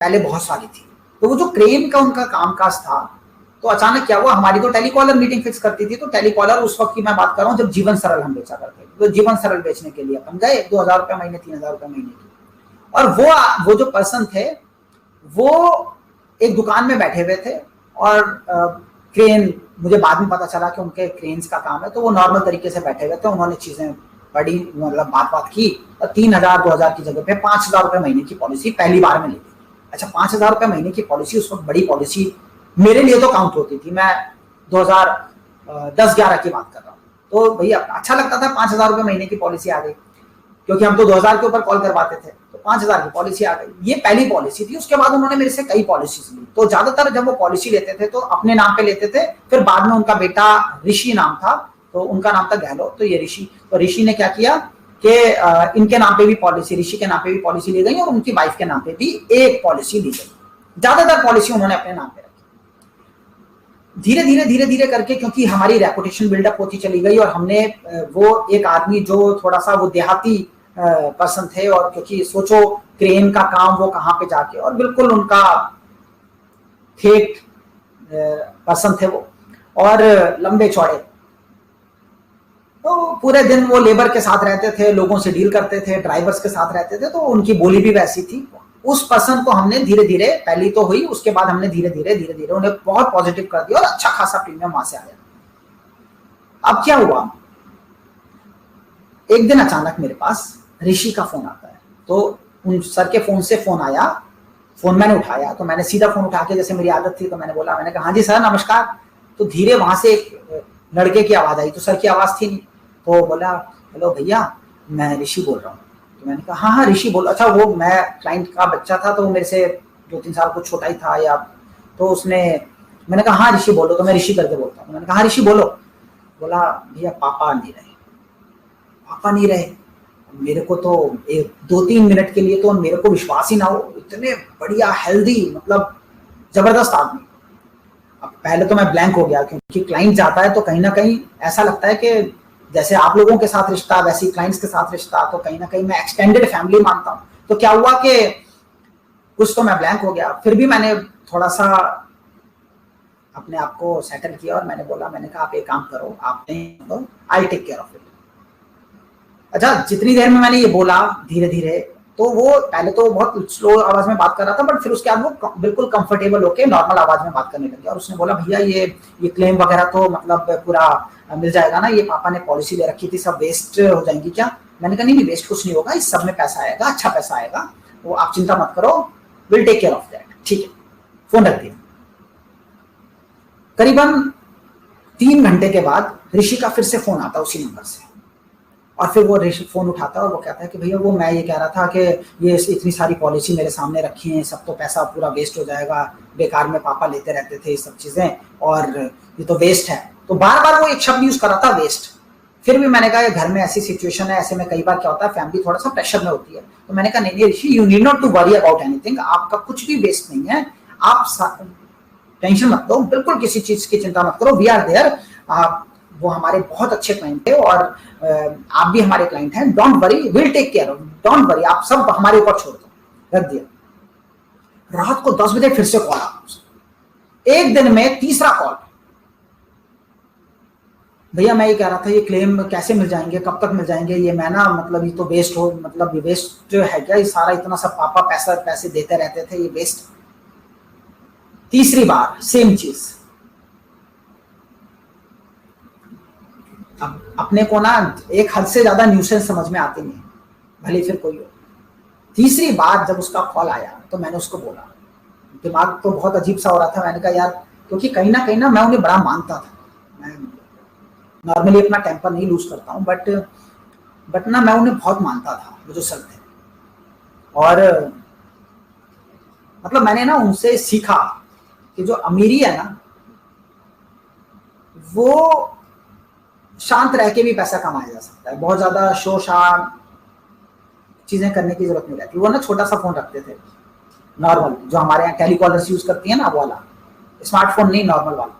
पहले बहुत सारी थी। तो वो जो क्रेन का उनका कामकाज था, तो अचानक क्या हुआ, हमारी तो टेलीकॉलर मीटिंग फिक्स करती थी, तो टेलीकॉलर उस वक्त की मैं बात कर रहा हूँ जब जीवन सरल हम बेचा करते थे, तो जीवन सरल बेचने के लिए अपन गए 2,000 रुपये महीने, 3,000 रुपये महीने की। और वो जो पर्सन थे वो एक दुकान में बैठे हुए थे, और क्रेन, मुझे बाद में पता चला कि उनके क्रेन्स का काम है, तो वो नॉर्मल तरीके से बैठे हुए थे, उन्होंने चीजें बड़ी मतलब बात की, और 3,000 2,000 की जगह पे 5,000 रुपये महीने की पॉलिसी पहली बार में ली थी। अच्छा, 5,000 रुपये महीने की पॉलिसी उस वक्त बड़ी पॉलिसी मेरे लिए तो काउंट होती थी, मैं 2010-11 की बात कर रहा हूँ, तो भैया अच्छा लगता था 5,000 रुपये महीने की पॉलिसी आ गई, क्योंकि हम तो 2,000 के ऊपर कॉल करवाते थे, तो 5,000 की पॉलिसी आ गई। ये पहली पॉलिसी थी। उसके बाद उन्होंने मेरे से कई पॉलिसीज ली, तो ज्यादातर जब वो पॉलिसी लेते थे तो अपने नाम पे लेते थे, फिर बाद में उनका बेटा ऋषि नाम था, तो उनका नाम था गहलोत, तो ये ऋषि, तो ऋषि ने क्या किया कि इनके नाम पे भी पॉलिसी, ऋषि के नाम पे भी पॉलिसी ली गई, और उनकी वाइफ के नाम पे भी एक पॉलिसी ली गई। ज्यादातर पॉलिसी उन्होंने अपने नाम पे रखी। धीरे धीरे करके, क्योंकि हमारी रेपुटेशन बिल्डअप होती चली गई, और हमने वो एक आदमी जो थोड़ा सा वो देहाती पर्सन थे, और क्योंकि सोचो क्रेन का काम वो कहाँ पे जाके, और बिल्कुल उनका ठेठ पर्सन थे वो, और लंबे चौड़े, तो पूरे दिन वो लेबर के साथ रहते थे, लोगों से डील करते थे, ड्राइवर्स के साथ रहते थे, तो उनकी बोली भी वैसी थी। उस पर्सन को हमने धीरे धीरे, पहली तो हुई, उसके बाद हमने धीरे धीरे उन्हें बहुत पॉजिटिव कर दिया, और अच्छा खासा प्रीमियम वहां से आया। अब क्या हुआ, एक दिन अचानक मेरे पास ऋषि का फोन आता है, तो उन सर के फोन से फोन आया, फोन मैंने उठाया, तो मैंने सीधा फोन उठा के, जैसे मेरी आदत थी, तो मैंने बोला, मैंने कहा हाँ जी सर नमस्कार। तो धीरे वहां से एक लड़के की आवाज आई, तो सर की आवाज थी नहीं, तो बोला हेलो भैया मैं ऋषि बोल रहा हूँ। तो मैंने कहा हाँ हाँ ऋषि बोलो। अच्छा, वो मैं क्लाइंट का बच्चा था, तो वो मेरे से 2-3 साल कुछ छोटा ही था, या तो उसने, मैंने कहा हाँ ऋषि बोलो, तो मैं ऋषि करके बोलता हूँ। मैंने कहा हाँ ऋषि बोलो। बोला भैया पापा नहीं रहे, पापा नहीं रहे। मेरे को तो 2-3 मिनट के लिए तो मेरे को विश्वास ही ना हो, इतने बढ़िया हेल्दी, मतलब जबरदस्त आदमी। अब पहले तो मैं ब्लैंक हो गया, क्योंकि क्लाइंट जाता है तो कहीं ना कहीं ऐसा लगता है कि जैसे आप लोगों के साथ रिश्ता, वैसे ही क्लाइंट्स के साथ रिश्ता, तो कहीं ना कहीं मैं एक्सटेंडेड फैमिली मानता हूँ। तो क्या हुआ कि कुछ तो मैं ब्लैंक हो गया, फिर भी मैंने थोड़ा सा अपने आप को सेटल किया, और मैंने बोला, मैंने कहा आप एक काम करो, आप नहीं, I take care of it. अच्छा, जितनी देर में मैंने ये बोला, धीरे धीरे, तो वो पहले तो बहुत स्लो आवाज में बात कर रहा था, बट फिर उसके बाद वो बिल्कुल कंफर्टेबल होके नॉर्मल आवाज में बात करने लग गया, और उसने बोला भैया ये क्लेम वगैरह तो मतलब पूरा मिल जाएगा ना, ये पापा ने पॉलिसी ले रखी थी, सब वेस्ट हो जाएंगी क्या? मैंने कहा नहीं वेस्ट कुछ नहीं होगा, इस सब में पैसा आएगा, अच्छा पैसा आएगा, वो आप चिंता मत करो, will take care of that. ठीक है, फोन रख दिया। करीबन 3 घंटे के बाद ऋषि का फिर से फोन आता उसी नंबर से, और फिर वो ऋषि फोन उठाता है, और वो कहता है कि भैया वो मैं ये कह रहा था कि ये इतनी सारी पॉलिसी मेरे सामने रखी है, सब तो पैसा पूरा वेस्ट हो जाएगा, बेकार में पापा लेते रहते थे ये सब चीजें, और ये तो वेस्ट है। तो बार बार वो एक शब्द यूज कर रहा था, वेस्ट। फिर भी मैंने कहा घर में ऐसी सिचुएशन है, ऐसे में कई बार क्या होता है, फैमिली थोड़ा सा प्रेशर में होती है, तो मैंने कहा नहीं Rishi, you need not to worry about anything, आपका कुछ भी वेस्ट नहीं है, आप टेंशन मत लो, बिल्कुल किसी चीज की चिंता मत करो, वी आर देयर। वो हमारे बहुत अच्छे क्लाइंट थे, और आप भी हमारे क्लाइंट हैं, don't worry, will take care, don't worry, आप सब हमारे ऊपर छोड़ दो। रख दिया। रात को 10 बजे फिर से कॉल आया, एक दिन में तीसरा कॉल, भैया मैं ये कह रहा था ये क्लेम कैसे मिल जाएंगे, कब तक मिल जाएंगे, ये मैं ना मतलब ये तो वेस्ट हो, मतलब ये वेस्ट है क्या, ये सारा इतना सब पापा पैसे देते रहते थे, ये वेस्ट। तीसरी बार सेम चीज। अब अपने को ना एक हद से ज्यादा न्यूसेंस समझ में आती नहीं, भले फिर कोई हो। तीसरी बार जब उसका कॉल आया तो मैंने उसको बोला, दिमाग तो बहुत अजीब सा हो रहा था, मैंने कहा यार, क्योंकि कहीं ना मैं उन्हें बड़ा मानता था, मैं नॉर्मली अपना टेम्पर नहीं लूज करता हूँ, बट ना मैं उन्हें बहुत मानता था, वो जो सर थे। और मतलब मैंने ना उनसे सीखा कि जो अमीरी है ना, वो शांत रह के भी पैसा कमाया जा सकता है, बहुत ज्यादा शोर शान चीजें करने की जरूरत नहीं रहती। वो ना छोटा सा फोन रखते थे, नॉर्मल, जो हमारे यहाँ टेलीकॉलर्स यूज करती है ना, वो वाला, स्मार्टफोन नहीं, नॉर्मल वाला।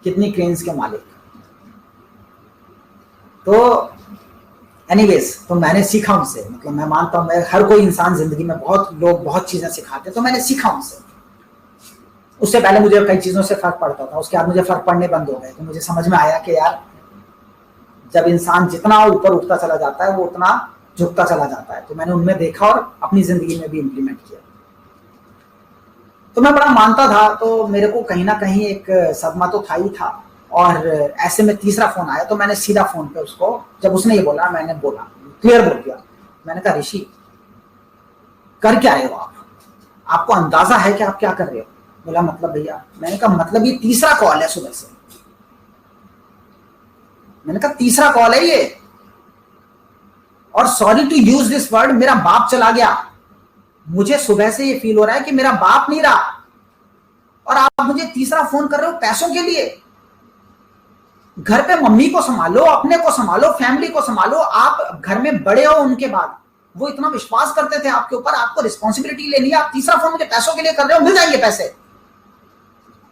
कितनी क्रेन्स के मालिक। तो एनीवेज, तो मैंने सीखा उनसे, मतलब मैं मानता हूँ, मैं हर कोई इंसान जिंदगी में बहुत लोग बहुत चीजें सिखाते हैं, तो मैंने सीखा उनसे। उससे पहले मुझे कई चीजों से फर्क पड़ता था, उसके बाद मुझे फर्क पड़ने बंद हो गए, तो मुझे समझ में आया कि यार जब इंसान जितना ऊपर उठता चला जाता है वो उतना झुकता चला जाता है। तो मैंने उनमें देखा और अपनी जिंदगी में भी इम्प्लीमेंट किया। तो मैं बड़ा मानता था, तो मेरे को कहीं ना कहीं एक सदमा तो था ही था। और ऐसे में तीसरा फोन आया, तो मैंने सीधा फोन पे उसको, जब उसने ये बोला, मैंने बोला, क्लियर बोल दिया। मैंने कहा ऋषि, कर क्या रहे हो आप? आपको अंदाजा है कि आप क्या कर रहे हो? बोला मतलब भैया। मैंने कहा मतलब ये तीसरा कॉल है सुबह से। मैंने कहा तीसरा कॉल है ये, और sorry to use this word, मेरा बाप चला गया। मुझे सुबह से ये फील हो रहा है कि मेरा बाप नहीं रहा, और आप मुझे तीसरा फोन कर रहे हो पैसों के लिए। घर पे मम्मी को संभालो, अपने को संभालो, फैमिली को संभालो। आप घर में बड़े हो, उनके बाद वो इतना विश्वास करते थे आपके ऊपर, आपको रिस्पॉन्सिबिलिटी लेनी है। आप तीसरा फोन मुझे पैसों के लिए कर रहे हो, मिल जाएंगे पैसे।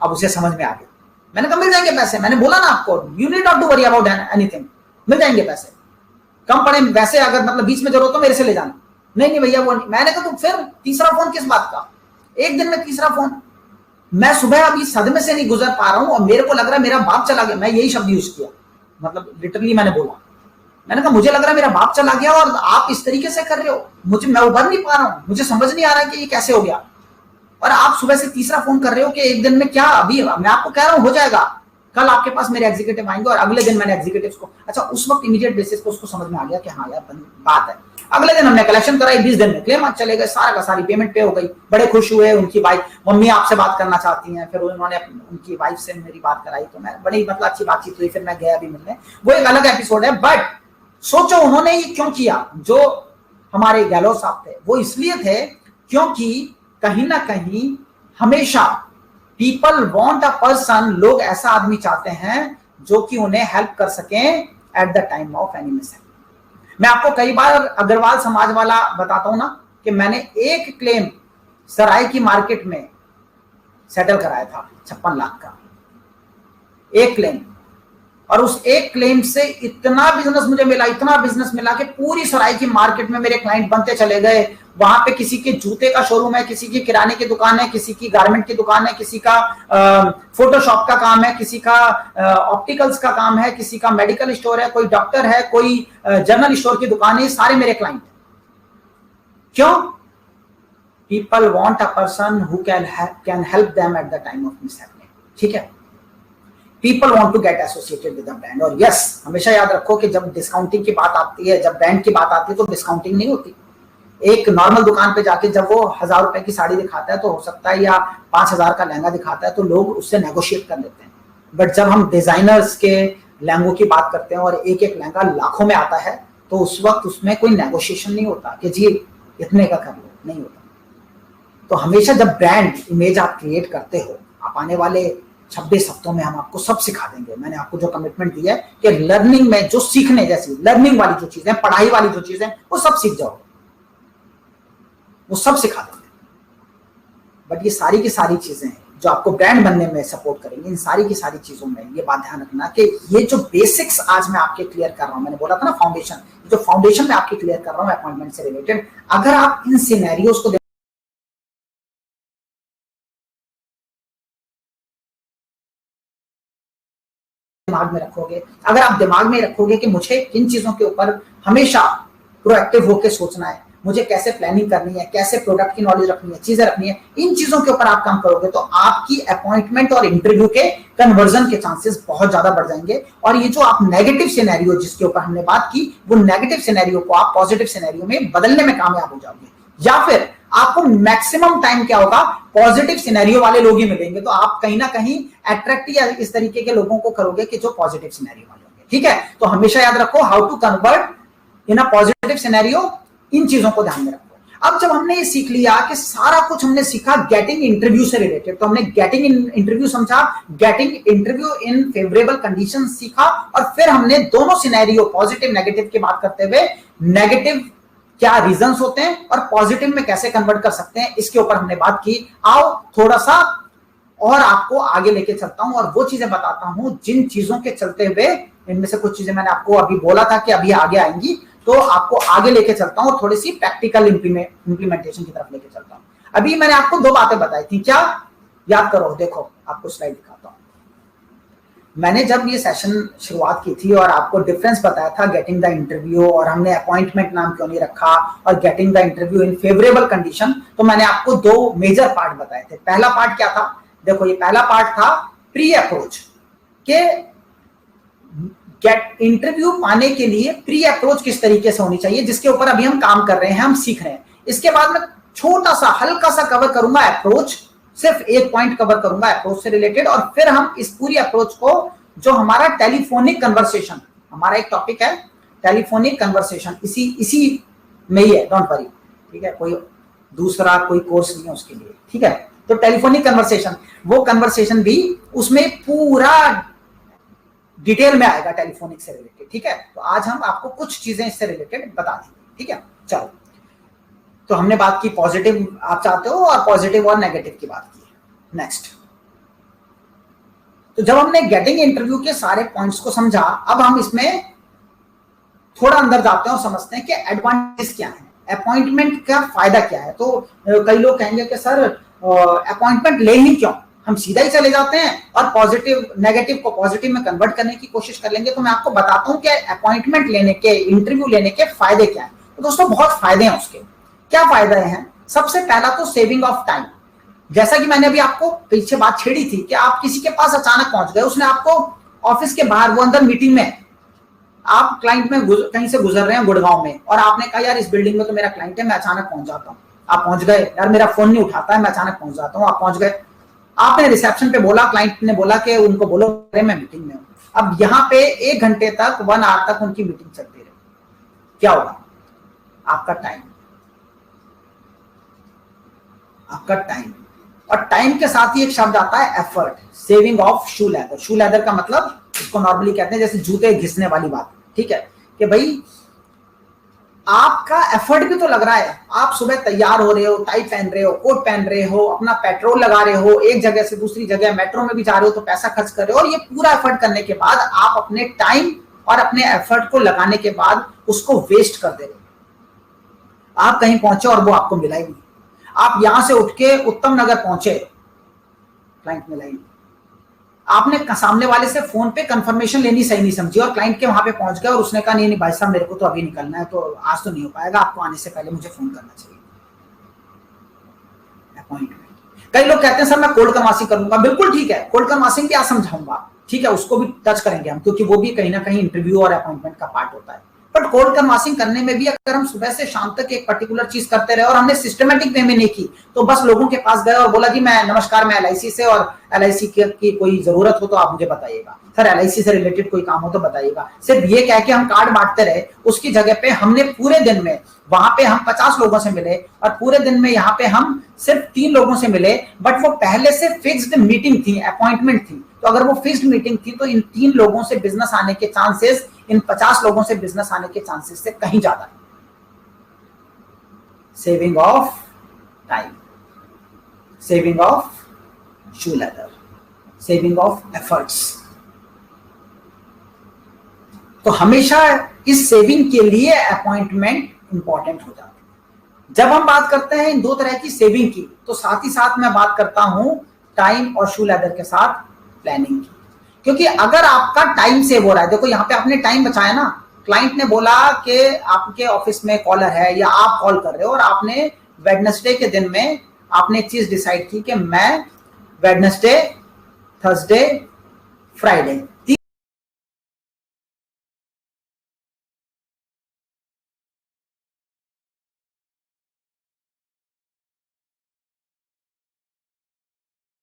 अब उसे समझ में आ गया। मैंने कहा मिल जाएंगे पैसे, मैंने बोला ना आपको, you need not to worry about anything, मिल जाएंगे पैसे। कम पड़े वैसे, अगर मतलब बीच में जरूरत हो मेरे से ले जाना। नहीं नहीं भैया वो नहीं। मैंने कहा तो फिर तीसरा फोन किस बात का? एक दिन में तीसरा फोन। मैं सुबह अभी सदमे से नहीं गुजर पा रहा हूं, और मेरे को लग रहा है मेरा बाप चला गया। मैं यही शब्द यूज किया, मतलब लिटरली मैंने बोला। मैंने कहा मुझे लग रहा है मेरा बाप चला गया, और आप इस तरीके से कर रहे हो, मुझे, मैं उभर नहीं पा रहा हूं, मुझे समझ नहीं आ रहा है कि ये कैसे हो गया। और आप सुबह से तीसरा फोन कर रहे हो कि एक दिन में क्या? अभी मैं आपको कह रहा हूं हो जाएगा, कल आपके पास मेरे एग्जीक्यूटिव आएंगे। और अगले दिन मैंने एग्जीक्यूटिव को, अच्छा उस वक्त इमीडिएट बेसिस पे उसको समझ में आ गया कि हाँ यार बात है। अगले दिन हमने कलेक्शन कराई, 20 दिन में क्लेम चले गए, सारा का सारी पेमेंट पे हो गई। बड़े खुश हुए। उनकी वाइफ, मम्मी आपसे बात करना चाहती हैं। फिर उन्होंने उनकी वाइफ से मेरी बात कराई, तो मैं बड़ी मतलब अच्छी बातचीत हुई। फिर मैं गया भी मिलने, वो एक अलग एपिसोड है। बट सोचो उन्होंने ये क्यों किया? जो हमारे गहलोत साहब थे वो इसलिए थे क्योंकि कहीं ना कहीं हमेशा पीपल वांट अ पर्सन, लोग ऐसा आदमी चाहते हैं जो कि उन्हें हेल्प कर सके eight the time of any mishap. मैं आपको कई बार अग्रवाल समाज वाला बताता हूं ना, कि मैंने एक क्लेम सराय की मार्केट में सेटल कराया था 56 लाख का, एक क्लेम। और उस एक क्लेम से इतना बिजनेस मुझे मिला, इतना बिजनेस मिला कि पूरी सराय की मार्केट में मेरे क्लाइंट बनते चले गए। वहां पे किसी के जूते का शोरूम है, किसी की किराने की दुकान है, किसी की गारमेंट की दुकान है, किसी का फोटोशॉप का काम है, किसी का ऑप्टिकल्स का काम है, किसी का मेडिकल स्टोर है, कोई डॉक्टर है, कोई जनरल स्टोर की दुकान है। सारे मेरे क्लाइंट। क्यों? People want a person who can help them at the time of mishappening. ठीक है, people want to get associated with the brand. और यस, हमेशा याद रखो कि जब डिस्काउंटिंग की बात आती है, जब ब्रांड की बात आती है, तो डिस्काउंटिंग नहीं होती। एक नॉर्मल दुकान पे जाके जब वो 1000 रुपए की साड़ी दिखाता है, तो हो सकता है, या 5000 का लहंगा दिखाता है, तो लोग उससे नेगोशिएट कर लेते हैं। बट जब हम डिजाइनर्स के लहंगों की बात करते हैं और एक एक लहंगा लाखों में आता है, तो उस वक्त उसमें कोई नेगोशिएशन नहीं होता कि जी इतने का कर लो, नहीं होता। तो हमेशा जब ब्रांड इमेज आप क्रिएट करते हो, आप आने वाले 26 हफ्तों में हम आपको सब सिखा देंगे। मैंने आपको जो कमिटमेंट दिया है कि लर्निंग में जो सीखने जैसी लर्निंग वाली जो चीजें, पढ़ाई वाली जो चीजें, वो सब सीख जाओगे, वो सब सिखा देंगे। बट ये सारी की सारी चीजें जो आपको ब्रांड बनने में सपोर्ट करेंगे, इन सारी की सारी चीजों में ये बात ध्यान रखना कि ये जो बेसिक्स आज मैं आपके क्लियर कर रहा हूं, मैंने बोला था ना फाउंडेशन, जो फाउंडेशन मैं आपके क्लियर कर रहा हूं अपॉइंटमेंट से रिलेटेड, अगर आप इन सिनेरियोस को दिमाग में रखोगे, अगर आप दिमाग में रखोगे कि मुझे इन चीजों के ऊपर हमेशा प्रोएक्टिव होकर सोचना है, मुझे कैसे प्लानिंग करनी है, कैसे प्रोडक्ट की नॉलेज रखनी है, चीजें रखनी है, इन चीजों के ऊपर आप काम करोगे, तो आपकी अपॉइंटमेंट और इंटरव्यू के कन्वर्जन के चांसेस बहुत ज्यादा बढ़ जाएंगे। और ये जो आप नेगेटिव सिनेरियो जिसके ऊपर हमने बात की, वो नेगेटिव सिनेरियो को आप पॉजिटिव सिनेरियो में बदलने में कामयाब हो जाओगे। या फिर आपको मैक्सिमम टाइम क्या होगा, पॉजिटिव सिनेरियो वाले लोग ही मिलेंगे, तो आप कहीं ना कहीं अट्रैक्ट या इस तरीके के लोगों को करोगे कि जो पॉजिटिव सिनेरियो वाले होंगे। ठीक है, तो हमेशा याद रखो, how to convert in a positive scenario, इन चीजों को ध्यान में रखो। अब जब हमने ये सीख लिया कि सारा कुछ हमने सीखा गेटिंग इंटरव्यू से रिलेटेड, तो हमने गेटिंग इंटरव्यू समझा, getting interview in favourable condition सीखा, और फिर हमने दोनों सिनेरियो पॉजिटिव नेगेटिव की बात करते हुए, नेगेटिव क्या रीजंस होते हैं और पॉजिटिव में कैसे कन्वर्ट कर सकते हैं, इसके ऊपर हमने बात की। आओ थोड़ा सा और आपको आगे लेके चलता हूं और वो चीजें बताता हूं जिन चीजों के चलते हुए, इनमें से कुछ चीजें मैंने आपको अभी बोला था कि अभी आगे आएंगी, तो आपको आगे लेके चलता हूं और थोड़ी सी प्रैक्टिकल इंप्लीमेंटेशन की तरफ लेके चलता हूं। अभी मैंने आपको 2 बातें बताई थी, क्या याद करो, देखो आपको स्लाइड दिखाता हूं। मैंने जब ये सेशन शुरुआत की थी और आपको डिफरेंस बताया था गेटिंग द इंटरव्यू, और हमने अपॉइंटमेंट नाम क्यों नहीं रखा, और getting the interview in favourable condition, तो मैंने आपको 2 मेजर पार्ट बताए थे। पहला पार्ट क्या था, देखो ये पहला पार्ट था प्री अप्रोच के गेट इंटरव्यू पाने के लिए प्री अप्रोच किस तरीके से होनी चाहिए, जिसके ऊपर अभी हम काम कर रहे हैं, हम सीख रहे हैं। इसके बाद मैं छोटा सा हल्का सा कवर करूंगा अप्रोच, सिर्फ एक पॉइंट कवर करूंगा अप्रोच से रिलेटेड, और फिर हम इस पूरी अप्रोच को, जो हमारा टेलीफोनिक कन्वर्सेशन, हमारा एक टॉपिक है टेलीफोनिक कन्वर्सेशन, इसी में ही है, डोंट वरी, ठीक है, कोई दूसरा कोई कोर्स नहीं है उसके लिए, ठीक है। तो टेलीफोनिक कन्वर्सेशन, वो कन्वर्सेशन भी उसमें पूरा डिटेल में आएगा टेलीफोनिक से रिलेटेड, ठीक है। तो आज हम आपको कुछ चीजें इससे रिलेटेड बता देंगे, ठीक है। चलो, तो हमने बात की पॉजिटिव आप चाहते हो, और पॉजिटिव और नेगेटिव की बात की। नेक्स्ट, तो जब हमने गेटिंग इंटरव्यू के सारे पॉइंट्स को समझा, अब हम इसमें थोड़ा अंदर जाते हैं और समझते हैं कि एडवांटेज क्या है, अपॉइंटमेंट का फायदा क्या है। तो कई लोग कहेंगे कि सर अपॉइंटमेंट ले ही क्यों, हम सीधा ही चले जाते हैं और पॉजिटिव नेगेटिव को पॉजिटिव में कन्वर्ट करने की कोशिश कर लेंगे। तो मैं आपको बताता हूं कि अपॉइंटमेंट लेने के, इंटरव्यू लेने के फायदे क्या है। तो दोस्तों बहुत फायदे हैं उसके। क्या फायदे हैं? सबसे पहला तो सेविंग ऑफ टाइम। जैसा कि मैंने अभी आपको पीछे बात छेड़ी थी कि आप किसी के पास अचानक पहुंच गए, उसने आपको ऑफिस के बाहर, वो अंदर मीटिंग में, आप क्लाइंट में कहीं से गुजर रहे हैं गुड़गांव में, और आपने कहा यार इस बिल्डिंग में तो मेरा क्लाइंट है, मैं अचानक पहुंच जाता हूं। आप पहुंच गए, यार मेरा फोन नहीं उठाता है, मैं अचानक पहुंच जाता हूं। आप पहुंच गए, आपने रिसेप्शन पे बोला, क्लाइंट ने बोला कि उनको बोलो मैं मीटिंग में हूं। अब यहाँ पे 1 घंटे तक, 1 आवर तक उनकी मीटिंग चलती रही, क्या होगा? आपका टाइम, आपका टाइम, और टाइम के साथ ही एक शब्द आता है effort, saving of shoe leather. Shoe leather का मतलब, इसको नॉर्मली कहते हैं जैसे जूते घिसने वाली बात, ठीक है, कि भाई आपका एफर्ट भी तो लग रहा है। आप सुबह तैयार हो रहे हो, टाई पहन रहे हो, कोट पहन रहे हो, अपना पेट्रोल लगा रहे हो, एक जगह से दूसरी जगह मेट्रो में भी जा रहे हो तो पैसा खर्च कर रहे हो, और ये पूरा एफर्ट करने के बाद आप अपने टाइम और अपने एफर्ट को लगाने के बाद उसको वेस्ट कर दे रहे हो। आप कहीं पहुंचे और वो आपको मिला ही नहीं। आप यहां से उठ के उत्तम नगर पहुंचे, क्लाइंट मिला ही नहीं। आपने सामने वाले से फोन पे कंफर्मेशन लेनी सही नहीं समझी, और क्लाइंट के वहां पे पहुंच गया और उसने कहा नहीं भाई साहब मेरे को तो अभी निकलना है, तो आज तो नहीं हो पाएगा, आपको आने से पहले मुझे फोन करना चाहिए। अपॉइंटमेंट। कई लोग कहते हैं सर मैं कोल्ड कन्वासिंग करूंगा, बिल्कुल ठीक है, कोल्ड कन्वासिंग क्या समझाऊंगा, ठीक है, उसको भी टच करेंगे हम, क्योंकि वो भी कहीं ना कहीं इंटरव्यू और अपॉइंटमेंट का पार्ट होता है। बट कोल्ड कन्वासिंग करने में भी अगर हम सुबह से शाम तक एक पर्टिकुलर चीज करते रहे और हमने सिस्टमेटिक वे में नहीं की, तो बस लोगों के पास गए और बोला जी मैं नमस्कार, मैं LIC से, और LIC की कोई जरूरत हो तो आप मुझे बताइएगा, सर LIC से रिलेटेड कोई काम हो तो बताइएगा, सिर्फ ये कह के हम कार्ड बांटते रहे। उसकी जगह पे हमने पूरे दिन में, वहां पे हम 50 लोगों से मिले, और पूरे दिन में यहाँ पे हम सिर्फ 3 लोगों से मिले, बट वो पहले से फिक्स्ड मीटिंग थी, अपॉइंटमेंट थी। तो अगर वो फिक्स्ड मीटिंग थी तो इन 3 लोगों से बिजनेस आने के चांसेस इन 50 लोगों से बिजनेस आने के चांसेस से कहीं ज्यादा है। Saving of time, saving of shoe leather, saving of efforts. तो हमेशा इस सेविंग के लिए अपॉइंटमेंट इंपॉर्टेंट हो जाता है। जब हम बात करते हैं इन 2 तरह की सेविंग की, तो साथ ही साथ मैं बात करता हूं टाइम और शू लेदर के साथ प्लानिंग की। क्योंकि अगर आपका टाइम सेव हो रहा है, देखो यहाँ पे आपने टाइम बचाया ना, क्लाइंट ने बोला कि आपके ऑफिस में कॉलर है या आप कॉल कर रहे हो, और आपने वेडनेसडे के दिन में आपने एक चीज डिसाइड की कि मैं वेडनेसडे, थर्सडे, फ्राइडे